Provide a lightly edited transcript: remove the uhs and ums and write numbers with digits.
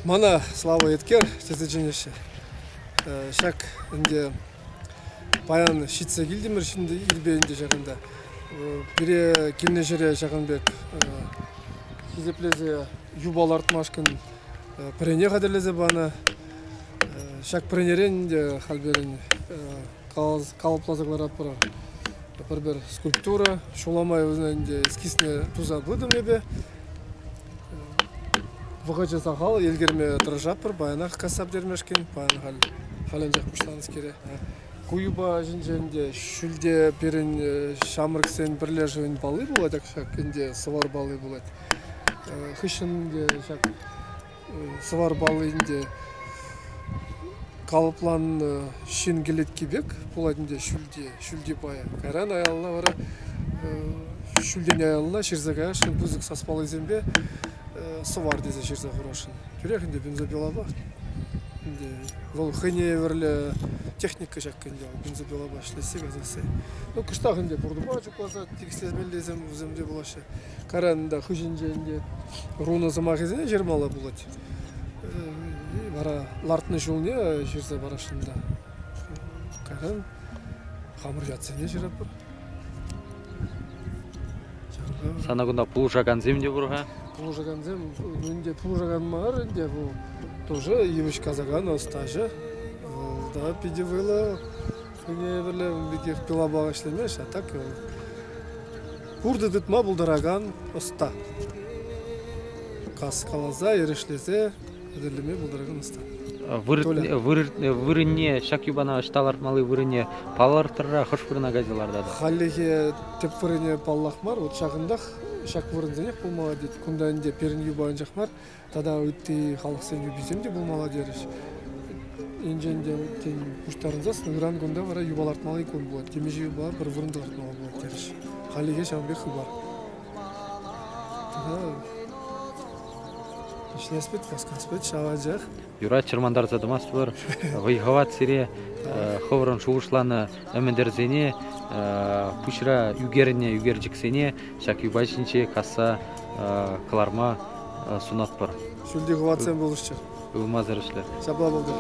Мана слава еткер тезеженеше. Шак инде баян шитсе килдимир şimdi илбейинде жагында. Бире килне жере жагынбек хизеплезе юбал артмашкын прене кадерлезе бана. Шак пренерен де халберин калыплазаклар атпара. Бір скульптура шуламай өзінде эскисне туза будым ебе. Вғача сақал елгерме тұржапыр, баянақ касап дермешкен, баян хален жақпыштаныз кере. Куюба жинженде шүлде перін шамырксен бірлер жойын балы болады, шакінде сывар балы болады. Хышынде шак сывар балыйынде калыплан шин келет кебек болады шүлде бая. Каран аялына бара шүлден аялына шерзаға шын бұзық саспалы зембе сывар дезе жерзе хорошын. Жүрекінде бензопилаба. Ол хыне верле техника жаққында бензопилаба шлесе газасы. Ну кыштағында бұрдыба жүкласа текстезмелдезем өзімде болашы. Каранда хыжинженде руна замағызіне жермала болады. Бара лартны жолне жерзе барашында. Каран хамыр жатсыне жерап бар. Санагында пул жаган земде бұрға? Пул жаган зем, önde пул жаган мар, önde bu тоже еміш казаган остажы. Да, пидевыла, хыне берле бекер пила бағышлемеш, а так бурды дытма булдараган оста. Кас калаза, ерешлезе, әдірлеме булдараган оста. Вырыне, шак юбана шталар малы вырыне палар тұрра хышпырына газеларда да. Халлеге теп вырыне паллахмар, от шағындақ шак вырынзенек болмала дейді. Күнда әнде перін юбайын жақмар, тада өтті халық сен юбизем де болмала деріш. Енженде өттен пұштарынзас, нұғыран күнда бара юбал артмалы көн болады. Демежі юбалар бір вырынды артмалы болады деріш. Халлеге шамбек хыбар. Işleспет, васкаспет, шаваджах. Юра чырмандар задымас бар. Вайгават сире ховрын шуғышланы әмендерзене, пүшіра үгержіксене, шак юбайшынче касса кыларма сунат бар. Шүлді ғыватсен болышчы. Үлмазыр ішлер. Шапла болды.